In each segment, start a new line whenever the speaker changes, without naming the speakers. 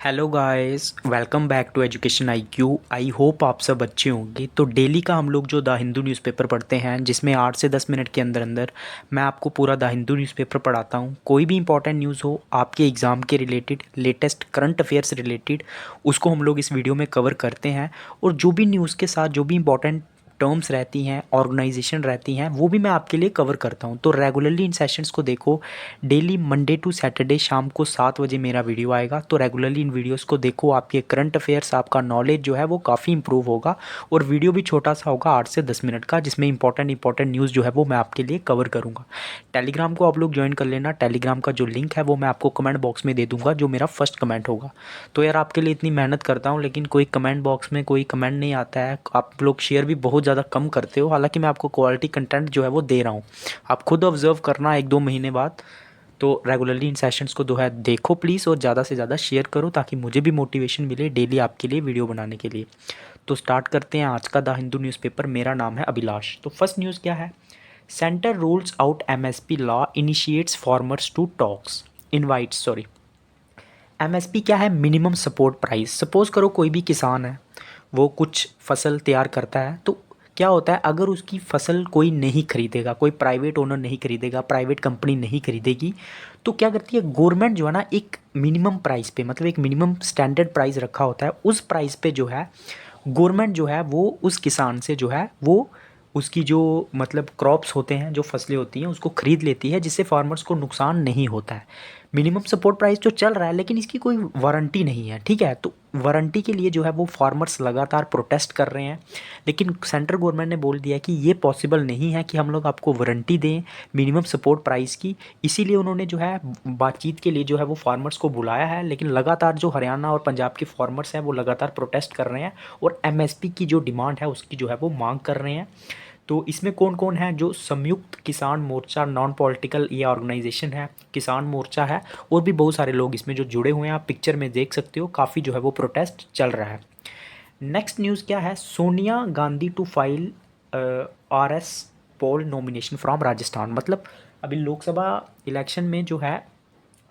Hello guys, welcome back to education IQ. I hope आप सब अच्छे होंगे। तो डेली का हम लोग जो द हिंदू न्यूज़पेपर पढ़ते हैं, जिसमें 8 से 10 मिनट के अंदर अंदर मैं आपको पूरा द हिंदू न्यूज़पेपर पढ़ाता हूँ। कोई भी इंपॉर्टेंट न्यूज़ हो आपके एग्ज़ाम के related, latest current affairs related, उसको हम लोग इस वीडियो में कवर करते हैं। और जो भी न्यूज़ के साथ जो भी इंपॉर्टेंट टर्म्स रहती हैं, ऑर्गेनाइजेशन रहती हैं, वो भी मैं आपके लिए कवर करता हूँ। तो रेगुलरली इन सेशंस को देखो। डेली मंडे टू सैटरडे शाम को 7 बजे मेरा वीडियो आएगा। तो रेगुलरली इन वीडियोस को देखो। आपके करंट अफेयर्स, आपका नॉलेज जो है वो काफ़ी इंप्रूव होगा। और वीडियो भी छोटा सा होगा, 8 से 10 मिनट का, जिसमें इंपॉर्टेंट न्यूज़ जो है वो मैं आपके लिए कवर करूँगा। टेलीग्राम को आप लोग ज्वाइन कर लेना। टेलीग्राम का जो लिंक है वो मैं आपको कमेंट बॉक्स में दे दूँगा, जो मेरा फर्स्ट कमेंट होगा। तो यार, आपके लिए इतनी मेहनत करता हूँ लेकिन कोई कमेंट बॉक्स में कोई कमेंट नहीं आता है। आप लोग शेयर भी बहुत ज़्यादा कम करते हो, हालांकि मैं आपको क्वालिटी कंटेंट जो है वो दे रहा हूँ। आप खुद ऑब्जर्व करना 1-2 महीने बाद। तो रेगुलरली इन सेशंस को जो है देखो प्लीज़, और ज़्यादा से ज़्यादा शेयर करो ताकि मुझे भी मोटिवेशन मिले डेली आपके लिए वीडियो बनाने के लिए। तो स्टार्ट करते हैं आज का द हिंदू न्यूज़पेपर। मेरा नाम है अभिलाष। तो फर्स्ट न्यूज़ क्या है? Centre rules out MSP law, initiates farmers to talks, invites sorry. MSP क्या है? Minimum support price. सपोज करो कोई भी किसान है, वो कुछ फसल तैयार करता है, तो क्या होता है, अगर उसकी फसल कोई नहीं खरीदेगा, कोई प्राइवेट ओनर नहीं खरीदेगा, प्राइवेट कंपनी नहीं खरीदेगी, तो क्या करती है गवर्नमेंट जो है ना, एक मिनिमम प्राइस पे, मतलब एक मिनिमम स्टैंडर्ड प्राइस रखा होता है, उस प्राइस पे जो है गवर्नमेंट जो है वो उस किसान से जो है वो उसकी जो मतलब क्रॉप्स होते हैं, जो फसलें होती हैं, उसको ख़रीद लेती है, जिससे फार्मर्स को नुकसान नहीं होता है। मिनिमम सपोर्ट प्राइस तो चल रहा है, लेकिन इसकी कोई वारंटी नहीं है, ठीक है। तो वारंटी के लिए जो है वो फार्मर्स लगातार प्रोटेस्ट कर रहे हैं। लेकिन सेंट्रल गवर्नमेंट ने बोल दिया कि ये पॉसिबल नहीं है कि हम लोग आपको वारंटी दें मिनिमम सपोर्ट प्राइस की। इसीलिए उन्होंने जो है बातचीत के लिए जो है वो फार्मर्स को बुलाया है। लेकिन लगातार जो हरियाणा और पंजाब के फार्मर्स हैं वो लगातार प्रोटेस्ट कर रहे हैं, और एमएसपी की जो डिमांड है उसकी जो है वो मांग कर रहे हैं। तो इसमें कौन कौन है? जो संयुक्त किसान मोर्चा, नॉन पॉलिटिकल ये ऑर्गेनाइजेशन है, किसान मोर्चा है, और भी बहुत सारे लोग इसमें जो जुड़े हुए हैं, आप पिक्चर में देख सकते हो। काफ़ी जो है वो प्रोटेस्ट चल रहा है। नेक्स्ट न्यूज़ क्या है? Sonia Gandhi to file RS poll nomination from Rajasthan. मतलब अभी लोकसभा इलेक्शन में जो है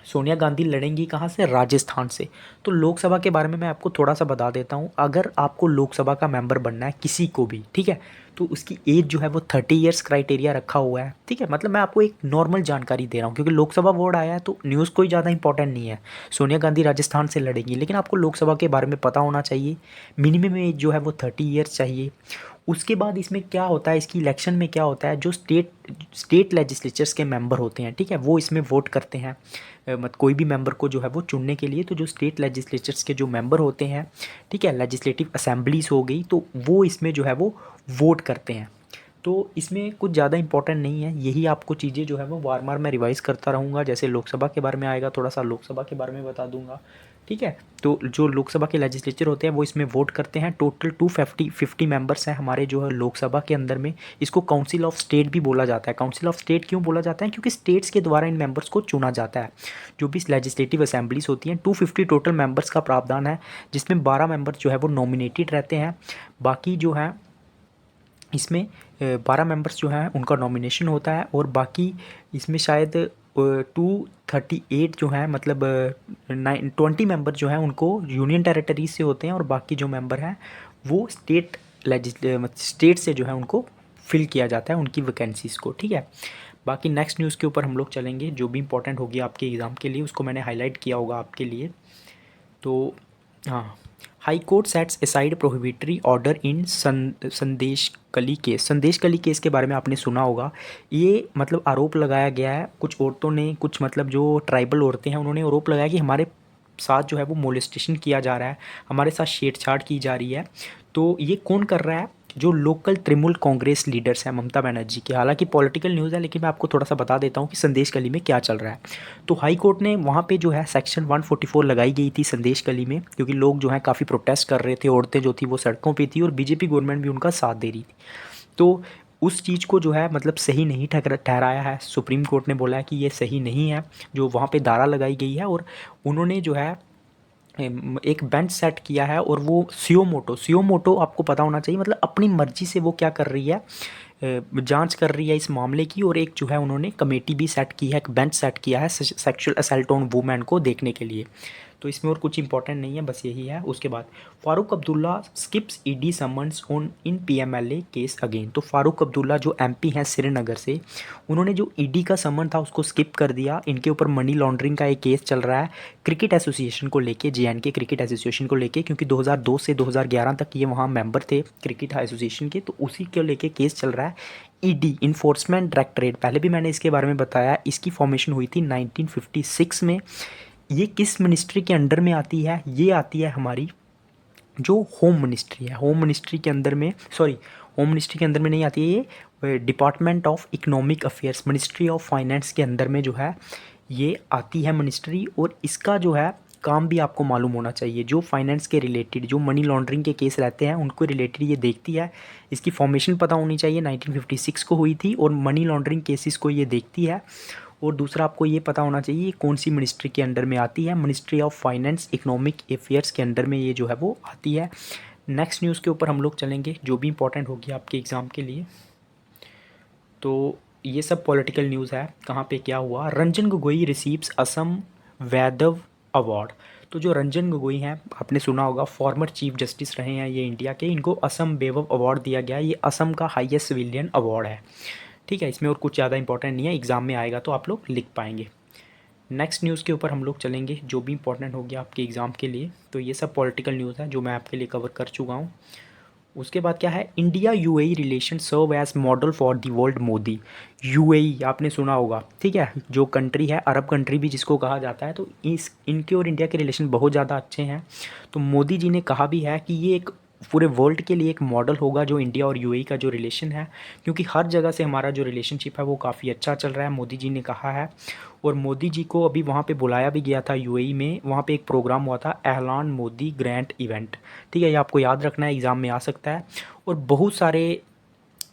सोनिया गांधी लड़ेंगी कहाँ से? राजस्थान से। तो लोकसभा के बारे में मैं आपको थोड़ा सा बता देता हूँ। अगर आपको लोकसभा का मेंबर बनना है किसी को भी, ठीक है, तो उसकी एज जो है वो 30 ईयर्स क्राइटेरिया रखा हुआ है, ठीक है। मतलब मैं आपको एक नॉर्मल जानकारी दे रहा हूँ, क्योंकि लोकसभा वर्ड आया है तो न्यूज़ कोई ज़्यादा इंपॉर्टेंट नहीं है। सोनिया गांधी राजस्थान से लड़ेंगी, लेकिन आपको लोकसभा के बारे में पता होना चाहिए। मिनिमम एज जो है वो 30 ईयर्स चाहिए। उसके बाद इसमें क्या होता है, इसकी इलेक्शन में क्या होता है, जो स्टेट लेजिस्लेचर्स के मेंबर होते हैं, ठीक है, वो इसमें वोट करते हैं। मत कोई भी मेंबर को जो है वो चुनने के लिए, तो जो स्टेट लेजिस्लेचर्स के जो मेंबर होते हैं, ठीक है, लेजिस्लेटिव असेंबलीज हो गई, तो वो इसमें जो है वो वोट करते हैं। तो इसमें कुछ ज़्यादा इंपॉर्टेंट नहीं है, यही आपको चीज़ें जो है वो बार बार मैं रिवाइज़ करता रहूँगा। जैसे लोकसभा के बारे में आएगा, थोड़ा सा लोकसभा के बारे में बता दूंगा, ठीक है। तो जो लोकसभा के लेजिस्लेचर होते हैं वो इसमें वोट करते हैं। टोटल 250 मेंबर्स हैं हमारे जो है लोकसभा के अंदर में। इसको काउंसिल ऑफ स्टेट भी बोला जाता है। काउंसिल ऑफ स्टेट क्यों बोला जाता है? क्योंकि स्टेट्स के द्वारा इन मेंबर्स को चुना जाता है। जो भी लेजिस्लेटिव असेंबलीज होती हैं, 250 टोटल मेंबर्स का प्रावधान है, जिसमें 12 मेंबर्स जो है वो नॉमिनेटेड रहते हैं। बाकी जो है इसमें 12 मेंबर्स जो हैं उनका नॉमिनेशन होता है, और बाकी इसमें शायद 238 जो हैं, मतलब 20 मेंबर जो हैं उनको यूनियन टेरिटरीज से होते हैं, और बाकी जो मेंबर हैं वो स्टेट से जो है उनको फिल किया जाता है, उनकी वैकेंसीज़ को, ठीक है। बाकी नेक्स्ट न्यूज़ के ऊपर हम लोग चलेंगे, जो भी इंपॉर्टेंट होगी आपके एग्ज़ाम के लिए, उसको मैंने हाईलाइट किया होगा आपके लिए। तो हाँ, high court sets aside prohibitory order in संदेश कली केस। संदेश कली केस के बारे में आपने सुना होगा। ये मतलब आरोप लगाया गया है कुछ औरतों ने, कुछ मतलब जो ट्राइबल औरतें हैं, उन्होंने आरोप लगाया कि हमारे साथ जो है वो मोलेस्टेशन किया जा रहा है, हमारे साथ छेड़छाड़ की जा रही है। तो ये कौन कर रहा है? जो लोकल तृणमूल कांग्रेस लीडर्स हैं, ममता बनर्जी के। हालांकि पॉलिटिकल न्यूज़ है, लेकिन मैं आपको थोड़ा सा बता देता हूँ कि संदेश कली में क्या चल रहा है। तो हाई कोर्ट ने वहाँ पे जो है सेक्शन 144 लगाई गई थी संदेश कली में, क्योंकि लोग जो हैं काफ़ी प्रोटेस्ट कर रहे थे, औरतें जो थी वो सड़कों पे थी, और बीजेपी गवर्नमेंट भी उनका साथ दे रही थी। तो उस चीज़ को जो है मतलब सही नहीं ठहराया है। सुप्रीम कोर्ट ने बोला है कि ये सही नहीं है, जो वहाँ पे धारा लगाई गई है। और उन्होंने जो है एक बेंच सेट किया है, और वो सीओ मोटो आपको पता होना चाहिए, मतलब अपनी मर्जी से वो क्या कर रही है, जांच कर रही है इस मामले की। और एक जो है उन्होंने कमेटी भी सेट की है, एक बेंच सेट किया है सेक्सुअल असल्ट ऑन वुमेन को देखने के लिए। तो इसमें और कुछ इंपॉर्टेंट नहीं है, बस यही है। उसके बाद Farooq Abdullah skips ED summons on in PMLA case again. तो फारूक अब्दुल्ला जो एमपी हैं श्रीनगर से, उन्होंने जो ईडी का समन था उसको स्किप कर दिया। इनके ऊपर मनी लॉन्ड्रिंग का एक केस चल रहा है क्रिकेट एसोसिएशन को लेके, जेएनके क्रिकेट एसोसिएशन को लेके, क्योंकि 2002 से 2011 तक ये वहाँ मेंबर थे क्रिकेट एसोसिएशन के, तो उसी को लेके केस चल रहा है। ईडी इन्फोर्समेंट डायरेक्टरेट, पहले भी मैंने इसके बारे में बताया, इसकी फॉर्मेशन हुई थी 1956 में। ये किस मिनिस्ट्री के अंडर में आती है? ये आती है हमारी जो होम मिनिस्ट्री है, होम मिनिस्ट्री के अंदर में, सॉरी होम मिनिस्ट्री के अंदर में नहीं आती है, ये department of economic affairs, ministry of finance के अंदर में जो है ये आती है मिनिस्ट्री। और इसका जो है काम भी आपको मालूम होना चाहिए, जो फाइनेंस के रिलेटेड, जो मनी लॉन्ड्रिंग के केस रहते हैं उनको रिलेटेड ये देखती है। इसकी फॉर्मेशन पता होनी चाहिए, 1956 को हुई थी, और मनी लॉन्ड्रिंग केसेस को ये देखती है। और दूसरा आपको ये पता होना चाहिए ये कौन सी मिनिस्ट्री के अंडर में आती है, ministry of finance economic affairs के अंडर में ये जो है वो आती है। नेक्स्ट न्यूज़ के ऊपर हम लोग चलेंगे जो भी इंपॉर्टेंट होगी आपके एग्ज़ाम के लिए। तो ये सब पॉलिटिकल न्यूज़ है। कहाँ पे क्या हुआ? Ranjan Gogoi receives Assam Vaibhav award. तो जो रंजन गोगोई हैं, आपने सुना होगा, फॉर्मर चीफ जस्टिस रहे हैं ये इंडिया के, इनको असम वैभव अवार्ड दिया गया। ये असम का हाईएस्ट सिविलियन अवार्ड है। ठीक है, इसमें और कुछ ज़्यादा इंपॉर्टेंट नहीं है, एग्ज़ाम में आएगा तो आप लोग लिख पाएंगे। नेक्स्ट न्यूज़ के ऊपर हम लोग चलेंगे जो भी इंपॉर्टेंट होगी आपके एग्ज़ाम के लिए। तो ये सब पॉलिटिकल न्यूज़ है जो मैं आपके लिए कवर कर चुका हूँ। उसके बाद क्या है? India UAE relation serve as model for the world Modi. UAE आपने सुना होगा, ठीक है, जो कंट्री है, अरब कंट्री भी जिसको कहा जाता है, तो इनके और इंडिया के रिलेशन बहुत ज़्यादा अच्छे हैं। तो मोदी जी ने कहा भी है कि ये एक पूरे वर्ल्ड के लिए एक मॉडल होगा जो इंडिया और यूएई का जो रिलेशन है, क्योंकि हर जगह से हमारा जो रिलेशनशिप है वो काफ़ी अच्छा चल रहा है, मोदी जी ने कहा है। और मोदी जी को अभी वहाँ पे बुलाया भी गया था यूएई में, वहाँ पे एक प्रोग्राम हुआ था एहलान मोदी ग्रैंड इवेंट। ठीक है, ये आपको याद रखना है, एग्ज़ाम में आ सकता है। और बहुत सारे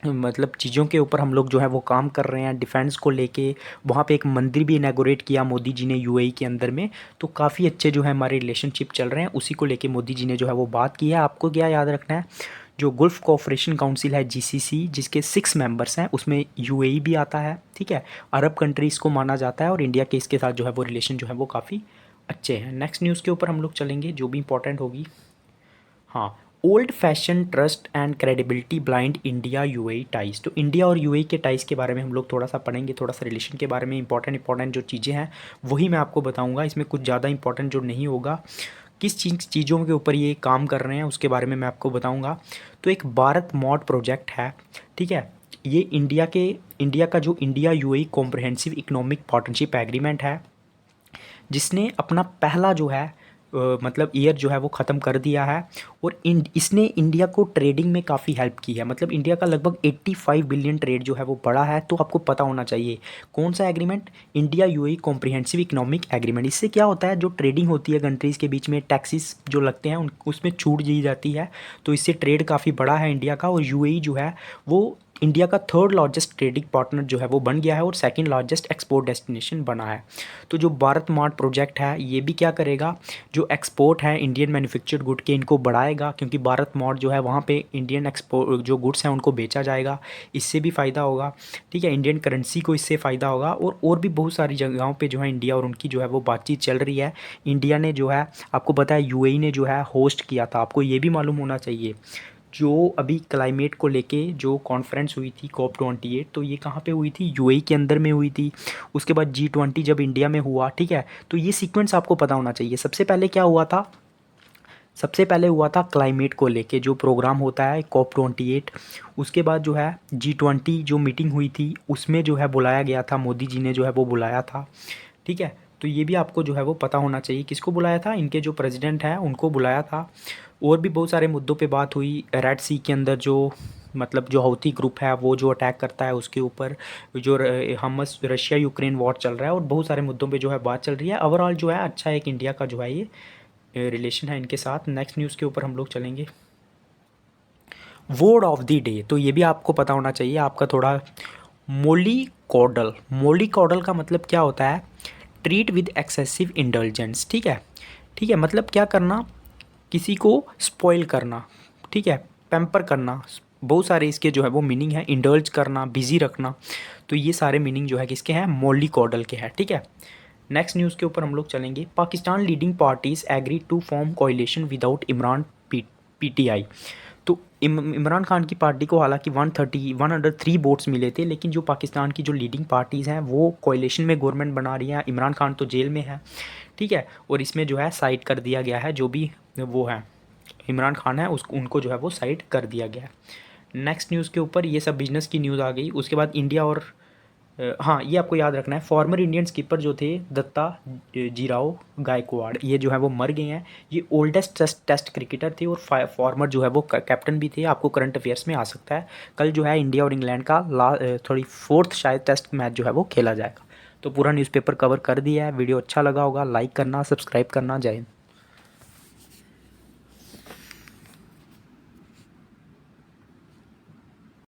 मतलब चीज़ों के ऊपर हम लोग जो है वो काम कर रहे हैं डिफेंस को लेके। वहाँ पे एक मंदिर भी इनैगोरेट किया मोदी जी ने यूएई के अंदर में। तो काफ़ी अच्छे जो है हमारे रिलेशनशिप चल रहे हैं, उसी को लेके मोदी जी ने जो है वो बात की है। आपको क्या याद रखना है? जो गल्फ़ कोऑपरेशन काउंसिल है जीसीसी, जिसके 6 मेंबर्स हैं, उसमें यूएई भी आता है। ठीक है, अरब कंट्रीज़ को माना जाता है, और इंडिया के इसके साथ जो है वो रिलेशन जो है वो काफ़ी अच्छे हैं। नेक्स्ट न्यूज़ के ऊपर हम लोग चलेंगे जो भी इंपॉर्टेंट होगी। हाँ, old fashion trust and credibility blind India UAE ties. तो इंडिया और यूएई के टाइज के बारे में हम लोग थोड़ा सा पढ़ेंगे, थोड़ा सा रिलेशन के बारे में इंपॉर्टेंट जो चीज़ें हैं वही मैं आपको बताऊंगा। इसमें कुछ ज़्यादा इंपॉर्टेंट जो नहीं होगा, किस चीज़ों के ऊपर ये काम कर रहे हैं उसके बारे में मैं आपको बताऊंगा। तो एक भारत मॉड प्रोजेक्ट है, ठीक है, ये इंडिया का जो India UAE comprehensive economic partnership agreement है, जिसने अपना पहला जो है मतलब ईयर जो है वो ख़त्म कर दिया है। और इसने इंडिया को ट्रेडिंग में काफ़ी हेल्प की है। मतलब इंडिया का लगभग 85 बिलियन ट्रेड जो है वो बढ़ा है। तो आपको पता होना चाहिए कौन सा agreement, India UAE comprehensive economic agreement. इससे क्या होता है, जो ट्रेडिंग होती है कंट्रीज़ के बीच में, टैक्सेस जो लगते हैं उसमें छूट दी जाती है। तो इससे ट्रेड काफ़ी बड़ा है इंडिया का। और यूएई जो है वो इंडिया का 3rd लार्जेस्ट ट्रेडिंग पार्टनर जो है वो बन गया है, और 2nd लार्जेस्ट एक्सपोर्ट डेस्टिनेशन बना है। तो जो भारत मार्ट प्रोजेक्ट है ये भी क्या करेगा, जो एक्सपोर्ट है इंडियन मैन्युफैक्चर्ड गुड के, इनको बढ़ाएगा, क्योंकि भारत मार्ट जो है वहाँ पे इंडियन एक्सपोर्ट जो गुड्स हैं उनको बेचा जाएगा, इससे भी फ़ायदा होगा। ठीक है, इंडियन करेंसी को इससे फ़ायदा होगा। और भी बहुत सारी जगहों पे जो है इंडिया और उनकी जो है वो बातचीत चल रही है। इंडिया ने जो है, आपको पता है यूएई ने जो है होस्ट किया था, आपको ये भी मालूम होना चाहिए, जो अभी क्लाइमेट को लेके जो कॉन्फ्रेंस हुई थी COP28, तो ये कहाँ पे हुई थी? यूएई के अंदर में हुई थी। उसके बाद G20 जब इंडिया में हुआ, ठीक है, तो ये सीक्वेंस आपको पता होना चाहिए। सबसे पहले क्या हुआ था? सबसे पहले हुआ था क्लाइमेट को लेके जो प्रोग्राम होता है COP28। उसके बाद जो है G20 जो मीटिंग हुई थी उसमें जो है बुलाया गया था, मोदी जी ने जो है वो बुलाया था। ठीक है, तो ये भी आपको जो है वो पता होना चाहिए किसको बुलाया था, इनके जो प्रेसिडेंट हैं उनको बुलाया था। और भी बहुत सारे मुद्दों पे बात हुई। रेड सी के अंदर जो मतलब जो हौथी ग्रुप है वो जो अटैक करता है उसके ऊपर, जो हमस रशिया यूक्रेन वॉर चल रहा है, और बहुत सारे मुद्दों पे जो है बात चल रही है। ओवरऑल जो है अच्छा एक इंडिया का जो है ये रिलेशन है इनके साथ। नेक्स्ट न्यूज़ के ऊपर हम लोग चलेंगे, वर्ड ऑफ द डे। तो ये भी आपको पता होना चाहिए आपका थोड़ा, मोली कॉडल। मोली कॉडल का मतलब क्या होता है? Treat with excessive indulgence. ठीक है, ठीक है, मतलब क्या करना, किसी को स्पॉइल करना, ठीक है, पैम्पर करना। बहुत सारे इसके जो है वो मीनिंग है, इंडल्ज करना, बिजी रखना। तो ये सारे मीनिंग जो है किसके हैं? मोली कॉडल के हैं। ठीक है, नेक्स्ट न्यूज़ के ऊपर हम लोग चलेंगे। Pakistan leading parties agree to form coalition without Imran PTI. तो इमरान खान की पार्टी को हालांकि 103 वोट्स मिले थे, लेकिन जो पाकिस्तान की जो लीडिंग पार्टीज़ हैं वो कोalition में गवर्नमेंट बना रही हैं। इमरान खान तो जेल में है, ठीक है, और इसमें जो है साइड कर दिया गया है, जो भी वो है इमरान खान है उस उनको जो है वो साइड कर दिया गया है। नेक्स्ट न्यूज़ के ऊपर ये सब बिजनेस की न्यूज़ आ गई। उसके बाद इंडिया और हाँ, ये आपको याद रखना है, फॉर्मर इंडियन स्कीपर जो थे दत्ता जीराव गायकवाड़, ये जो है वो मर गए हैं। ये ओल्डेस्ट टेस्ट क्रिकेटर थे और फॉर्मर जो है वो कैप्टन भी थे। आपको करंट अफेयर्स में आ सकता है। कल जो है इंडिया और इंग्लैंड का थोड़ी फोर्थ शायद टेस्ट मैच जो है वो खेला जाएगा। तो पूरा न्यूज़पेपर कवर कर दिया है। वीडियो अच्छा लगा होगा लाइक करना, सब्सक्राइब करना। जय हिंद।